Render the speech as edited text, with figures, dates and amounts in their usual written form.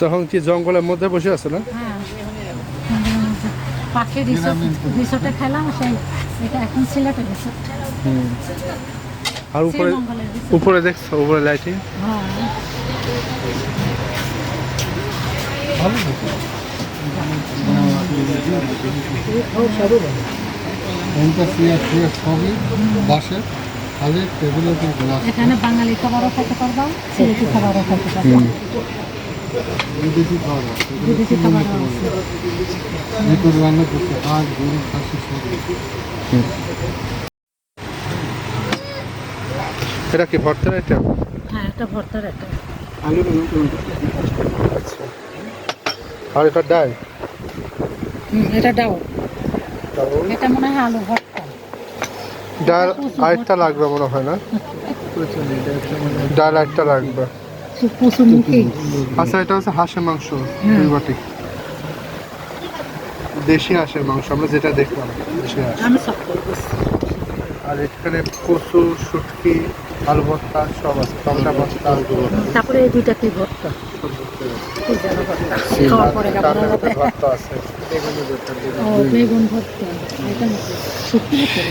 তখন কি জঙ্গলের মধ্যে বসে আছে না? হ্যাঁ, জঙ্গলের মধ্যে। পাখি রিসোর্টে খেলাম, সেই এটা এখন সিলেটে রিসোর্ট। আর উপরে শ্রীমঙ্গলের resort। উপরে দেখছো উপরে লাইটিং হ্যাঁ, ভালো লাগে। এখানকার চেয়ার সবই বাঁশের, খালি টেবিলের উপর গ্লাস। এখানে বাঙালি খাবারও খেতে পারবা, সিলেটি খাবারও খেতে পারবা, বিদেশি খাওয়া যায়, বিদেশি খাবারও আছে। ভিতরে রান্না করতে হাঁস গরু খাসি সবই। এটা কি ভর্তার আইটেম? হ্যাঁ, এটা ভর্তার একটা। আর এটা ডাল এটা ডাউ, এটা মনে হয় আলু ভর্তা। ডাল আরেকটা লাগবে মনে হয় না? ডাল একটা লাগবে। প্রচুর মুখে আচ্ছা, এটা হচ্ছে হাঁসের মাংস, দুই বাটি দেশি হাঁসের মাংস, আমরা যেটা দেখলাম দেশি হাঁস। আমি সব করবো। আর এখানে কচু, শুটকি, আলু ভর্তা সব আছে, টমেটো ভর্তা, তারপরে এই দুইটা কি ভর্তা, এই যেন ভর্তা খাওয়ার পরে কেমন হবে। ভর্তা আছে। ও বেগুন ভর্তা, এটা শুটকি ভর্তা।